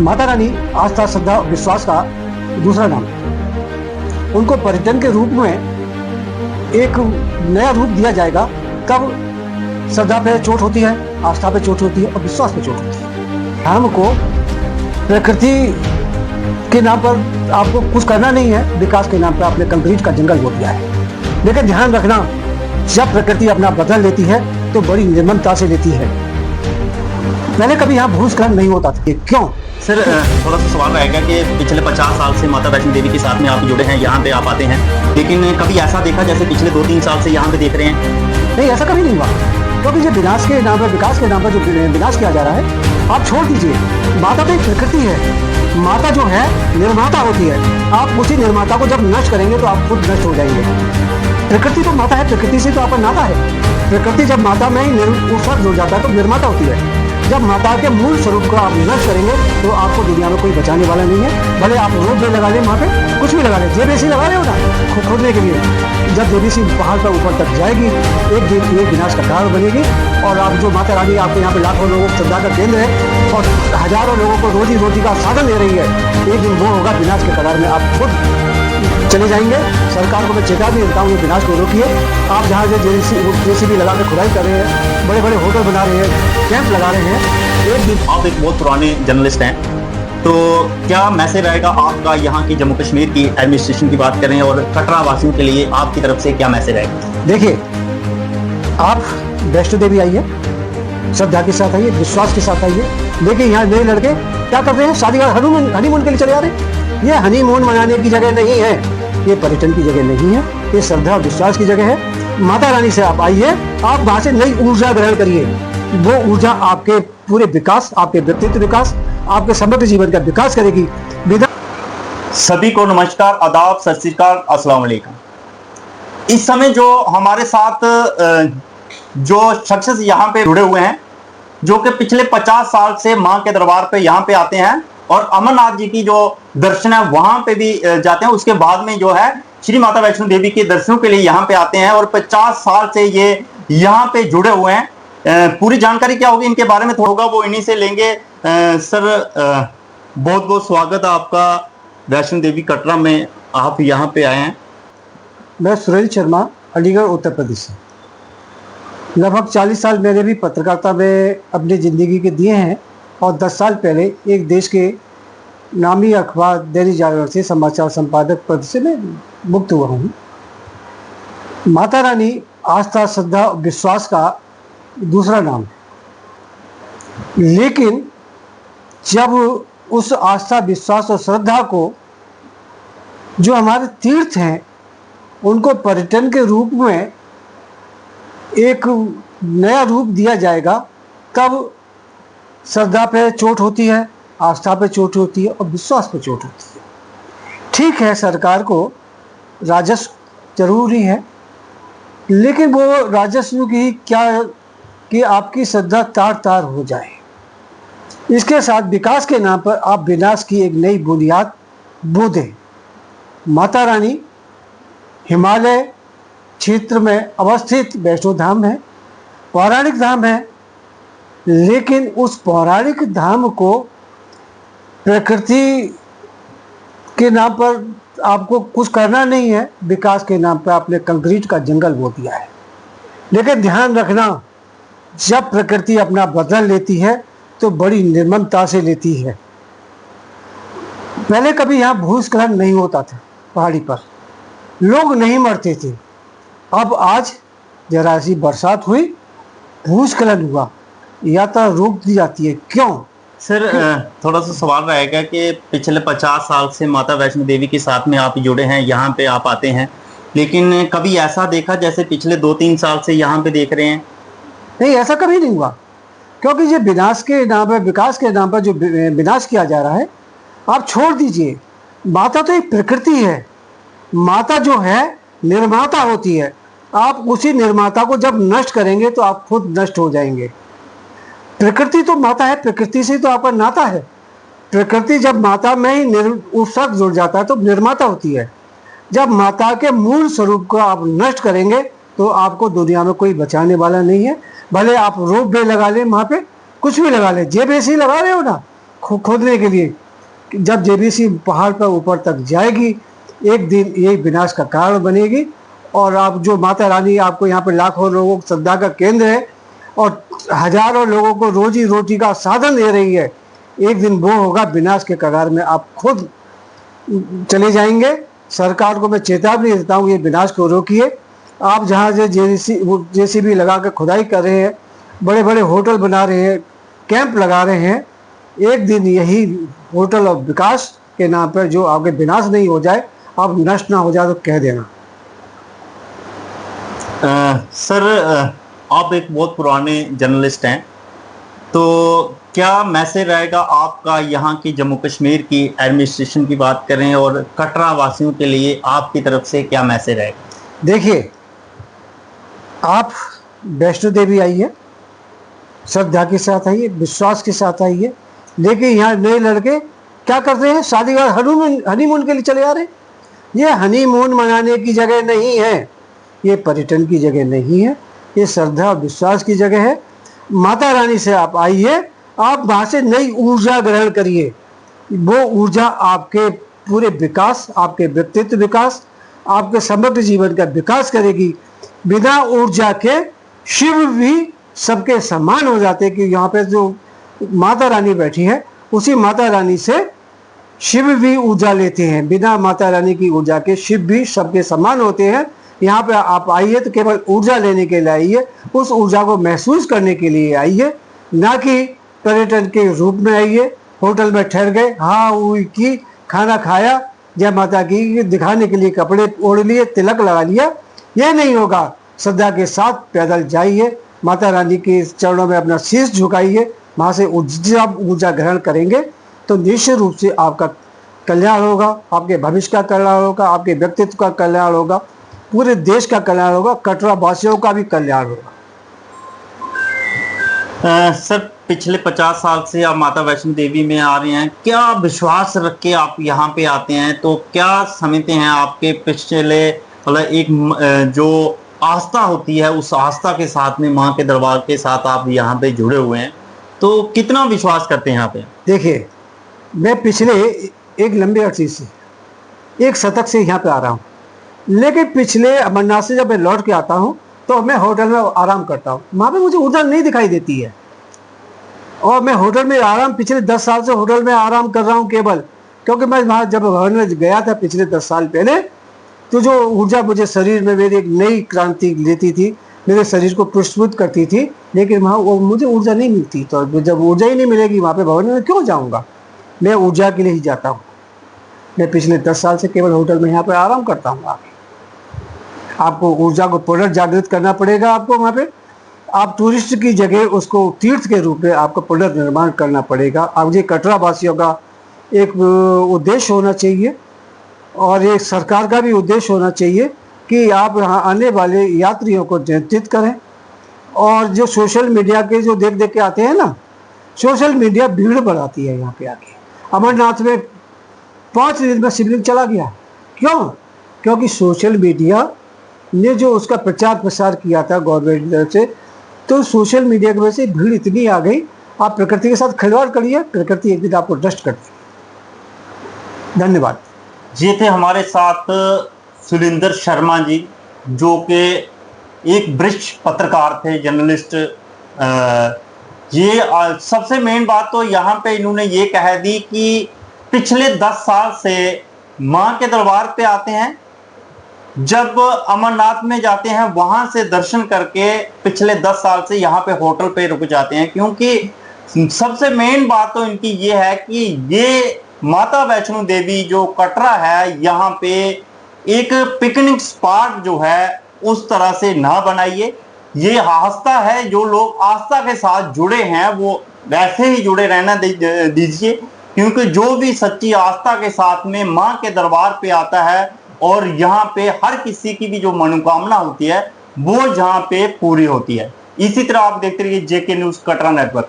माता रानी आस्था, श्रद्धा, विश्वास का दूसरा नाम है। उनको पर्यटन के रूप में एक नया रूप दिया जाएगा कब श्रद्धा पे चोट होती है, आस्था पे चोट होती है और विश्वास पे चोट होती है। हमको प्रकृति के नाम पर आपको कुछ करना नहीं है, विकास के नाम पर आपने कंक्रीट का जंगल बो दिया है। लेकिन ध्यान रखना, जब प्रकृति अपना बदल लेती है तो बड़ी निर्ममता से लेती है। पहले कभी यहाँ भूस्खलन नहीं होता था, क्यों? सर थोड़ा सा सवाल रहेगा कि पिछले 50 साल से माता वैष्णो देवी के साथ में आप जुड़े हैं, यहाँ पे आप आते हैं, लेकिन कभी ऐसा देखा जैसे पिछले 2-3 साल से यहाँ पे देख रहे हैं? नहीं, ऐसा कभी नहीं हुआ, क्योंकि जो विनाश के नाम पर, विकास के नाम पर जो विनाश किया जा रहा है, आप छोड़ दीजिए। माता तो एक प्रकृति है, माता जो है निर्माता होती है। आप उसी निर्माता को जब नष्ट करेंगे तो आप खुद नष्ट हो जाएंगे। प्रकृति तो माता है, प्रकृति से तो आपका नाता है। प्रकृति जब माता में ही उत्सर्ग हो जाता है तो निर्माता होती है। जब माता के मूल स्वरूप को आप नष्ट करेंगे तो आपको दुनिया में कोई बचाने वाला नहीं है। भले आप रोड में लगा लें, वहाँ पे कुछ भी लगा लें, जेबीसी लगा रहे हो ना खोदने के लिए, जब जेबीसी पहाड़ पर ऊपर तक जाएगी एक दिन ये विनाश का कारण बनेगी। और आप जो माता रानी आपके यहाँ पे लाखों लोगों को श्रद्धा का केंद्र है और हजारों लोगों को रोजी रोटी का साधन दे रही है, एक दिन वो होगा विनाश के कगार में आप खुद चले जाएंगे। सरकार को मैं चेतावनी देता हूँ, विनाश को रोकिए। आप जहाँ जेसीबी लगा के खुदाई कर रहे हैं, बड़े बड़े होटल बना रहे हैं, कैंप लगा रहे हैं, एक दिन। आप एक बहुत पुराने जर्नलिस्ट हैं, तो क्या मैसेज रहेगा आपका यहाँ की जम्मू कश्मीर की एडमिनिस्ट्रेशन की बात करें और कटरा वासियों के लिए आपकी तरफ से क्या मैसेज रहेगा? देखिए, आप वैष्णो देवी आइए, श्रद्धा के साथ आइए, विश्वास के साथ आइए। देखिए यहाँ नए लड़के क्या कर रहे हैं, शादी का हनीमून के लिए चले आ रहे हैं। ये हनीमून मनाने की जगह नहीं है, ये पर्यटन की जगह नहीं है, ये श्रद्धा और विश्वास की जगह है। माता रानी से आप आइए, आप वहां से नई ऊर्जा ग्रहण करिए। वो ऊर्जा आपके पूरे विकास, आपके व्यक्तित्व विकास, आपके समग्र जीवन का विकास करेगी। सभी को नमस्कार, आदाब, सत श्री अकाल, अस्सलाम वालेकुम। इस समय जो हमारे साथ जो शख्स यहाँ पे जुड़े हुए हैं, जो कि पिछले 50 साल से माँ के दरबार पे यहाँ पे आते हैं और अमरनाथ जी की जो दर्शन है वहां पे भी जाते हैं, उसके बाद में जो है श्री माता वैष्णो देवी के दर्शनों के लिए यहाँ पे आते हैं और 50 साल से ये यहाँ पे जुड़े हुए हैं। पूरी जानकारी क्या होगी इनके बारे में होगा वो इन्हीं से लेंगे। सर बहुत बहुत स्वागत है आपका वैष्णो देवी कटरा में, आप यहाँ पे आए हैं। मैं सुरेंद्र शर्मा, अलीगढ़, उत्तर प्रदेश से। लगभग 40 साल मैंने भी पत्रकारिता में अपनी ज़िंदगी के दिए हैं और 10 साल पहले एक देश के नामी अखबार दैनिक जागरण से समाचार संपादक पद से मैं मुक्त हुआ हूँ। माता रानी आस्था, श्रद्धा, विश्वास का दूसरा नाम है। लेकिन जब उस आस्था, विश्वास और श्रद्धा को, जो हमारे तीर्थ हैं, उनको पर्यटन के रूप में एक नया रूप दिया जाएगा तब श्रद्धा पे चोट होती है, आस्था पे चोट होती है और विश्वास पे चोट होती है। ठीक है, सरकार को राजस्व जरूरी है, लेकिन वो राजस्व की क्या कि आपकी श्रद्धा तार तार हो जाए। इसके साथ विकास के नाम पर आप विनाश की एक नई बुनियाद बो दें। माता रानी हिमालय क्षेत्र में अवस्थित वैष्णो धाम है, पौराणिक धाम है, लेकिन उस पौराणिक धाम को प्रकृति के नाम पर आपको कुछ करना नहीं है, विकास के नाम पर आपने कंक्रीट का जंगल बो दिया है। लेकिन ध्यान रखना, जब प्रकृति अपना बदल लेती है तो बड़ी निर्ममता से लेती है। पहले कभी यहाँ भूस्खलन नहीं होता था, पहाड़ी पर लोग नहीं मरते थे। अब आज जरा सी बरसात हुई, भूस्खलन हुआ, यात्रा रोक दी जाती है, क्यों? सर थोड़ा सा सवाल रहेगा कि पिछले 50 साल से माता वैष्णो देवी के साथ में आप जुड़े हैं, यहाँ पे आप आते हैं, लेकिन कभी ऐसा देखा जैसे पिछले 2-3 साल से यहाँ पे देख रहे हैं? नहीं, ऐसा कभी नहीं हुआ, क्योंकि ये विनाश के नाम पर, विकास के नाम पर जो विनाश किया जा रहा है, आप छोड़ दीजिए। माता तो एक प्रकृति है, माता जो है निर्माता होती है। आप उसी निर्माता को जब नष्ट करेंगे तो आप खुद नष्ट हो जाएंगे। प्रकृति तो माता है, प्रकृति से तो आपका नाता है। प्रकृति जब माता में ही उत्सर्ग जुड़ जाता है तो निर्माता होती है। जब माता के मूल स्वरूप को आप नष्ट करेंगे तो आपको दुनिया में कोई बचाने वाला नहीं है। भले आप रोप वे लगा लें, वहाँ पे कुछ भी लगा लें, जेबीसी लगा रहे हो ना खोदने के लिए जब जेबीसी पहाड़ पर ऊपर तक जाएगी, एक दिन ये विनाश का कारण बनेगी। और आप जो माता रानी आपको यहाँ पर लाखों लोगों को श्रद्धा का केंद्र है और हजारों लोगों को रोजी रोटी का साधन दे रही है, एक दिन वो होगा विनाश के कगार में आप खुद चले जाएंगे। सरकार को मैं चेतावनी देता हूँ, ये विनाश को रोकिए। आप जहाँ से जेसीबी लगा कर खुदाई कर रहे हैं, बड़े बड़े होटल बना रहे हैं, कैंप लगा रहे हैं, एक दिन यही होटल और विकास के नाम पर जो आगे विनाश नहीं हो जाए, आप नष्ट ना हो जाए तो कह देना। सर, आप एक बहुत पुराने जर्नलिस्ट हैं, तो क्या मैसेज रहेगा आपका यहाँ की जम्मू कश्मीर की एडमिनिस्ट्रेशन की बात करें और कटरा वासियों के लिए आपकी तरफ से क्या मैसेज रहेगा? देखिए, आप वैष्णो देवी आइए, श्रद्धा के साथ आइए, विश्वास के साथ आइए, लेकिन यहाँ नए लड़के क्या करते हैं, शादी और हनीमून के लिए चले आ रहे हैं। ये हनीमून मनाने की जगह नहीं है, ये पर्यटन की जगह नहीं है, ये श्रद्धा और विश्वास की जगह है। माता रानी से आप आइए, आप वहाँ से नई ऊर्जा ग्रहण करिए। वो ऊर्जा आपके पूरे विकास, आपके व्यक्तित्व विकास, आपके समग्र जीवन का विकास करेगी। बिना ऊर्जा के शिव भी सबके समान हो जाते हैं कि यहाँ पे जो माता रानी बैठी है, उसी माता रानी से शिव भी ऊर्जा लेते हैं। बिना माता रानी की ऊर्जा के शिव भी सबके समान होते हैं। यहाँ पे आप आइए तो केवल ऊर्जा लेने के लिए आइए, उस ऊर्जा को महसूस करने के लिए आइए, ना कि पर्यटन के रूप में आइए। होटल में ठहर गए, हाँ हुई की खाना खाया, जय माता की दिखाने के लिए कपड़े ओढ़ लिए, तिलक लगा लिया, ये नहीं होगा। श्रद्धा के साथ पैदल जाइए, माता रानी के चरणों में अपना शीश झुकाइए, वहाँ से ऊर्जा ग्रहण करेंगे तो निश्चित रूप से आपका कल्याण होगा, आपके भविष्य का कल्याण होगा, आपके व्यक्तित्व का कल्याण होगा, पूरे देश का कल्याण होगा, कटरा वासियों का भी कल्याण होगा। सर, पिछले 50 साल से आप माता वैष्णो देवी में आ रहे हैं, क्या विश्वास रख के आप यहाँ पे आते हैं? तो क्या समझते हैं आपके पिछले मतलब एक जो आस्था होती है, उस आस्था के साथ में माँ के दरबार के साथ आप यहाँ पे जुड़े हुए हैं, तो कितना विश्वास करते हैं यहाँ पे? देखिए, मैं पिछले एक लंबे अरसे से, एक शतक से यहाँ पे आ रहा हूँ, लेकिन पिछले अमरनाथ से जब मैं लौट के आता हूँ तो मैं होटल में आराम करता हूँ, वहाँ पे मुझे ऊर्जा नहीं दिखाई देती है। और मैं होटल में आराम पिछले 10 साल से होटल में आराम कर रहा हूँ केवल, क्योंकि मैं वहाँ जब भवन में गया था पिछले 10 साल पहले, तो जो ऊर्जा मुझे शरीर में मेरी एक नई क्रांति लेती थी, मेरे शरीर को पुष्पित करती थी, लेकिन वहाँ वो मुझे ऊर्जा नहीं मिलती। तो जब ऊर्जा ही नहीं मिलेगी वहाँ पे भवन में क्यों जाऊँगा? मैं ऊर्जा के लिए ही जाता हूँ। मैं पिछले 10 साल से केवल होटल में यहाँ पर आराम करता हूँ। आपको ऊर्जा को पुनर्जागृत करना पड़ेगा। आपको वहाँ पे आप टूरिस्ट की जगह उसको तीर्थ के रूप में आपको पुनर्निर्माण करना पड़ेगा। अब ये कटरा वासियों का एक उद्देश्य होना चाहिए और एक सरकार का भी उद्देश्य होना चाहिए कि आप यहाँ आने वाले यात्रियों को नियंत्रित करें। और जो सोशल मीडिया के जो देख देख के आते हैं ना, सोशल मीडिया भीड़ बढ़ाती है। यहाँ पे आके अमरनाथ में 5 दिन में शिवलिंग चला गया, क्यों? क्योंकि सोशल मीडिया ने जो उसका प्रचार प्रसार किया था गवर्नमेंट की तरफ से, तो सोशल मीडिया की वजह से भीड़ इतनी आ गई। आप प्रकृति के साथ खिलवाड़ करिए, प्रकृति एक दिन आपको डस्ट कर देगी। धन्यवाद। ये थे हमारे साथ सुरिंदर शर्मा जी, जो कि एक वरिष्ठ पत्रकार थे, जर्नलिस्ट। ये सबसे मेन बात तो यहाँ पे इन्होंने ये कह दी कि पिछले 10 साल से माँ के दरबार पे आते हैं, जब अमरनाथ में जाते हैं वहां से दर्शन करके पिछले 10 साल से यहाँ पे होटल पे रुक जाते हैं। क्योंकि सबसे मेन बात तो इनकी ये है कि ये माता वैष्णो देवी जो कटरा है, यहाँ पे एक पिकनिक स्पॉट जो है उस तरह से ना बनाइए। ये आस्था है, जो लोग आस्था के साथ जुड़े हैं वो वैसे ही जुड़े रहना दीजिए, क्योंकि जो भी सच्ची आस्था के साथ में माँ के दरबार पे आता है और यहाँ पे हर किसी की भी जो मनोकामना होती है वो जहाँ पे पूरी होती है। इसी तरह आप देखते रहिए जेके न्यूज़ कटरा नेटवर्क।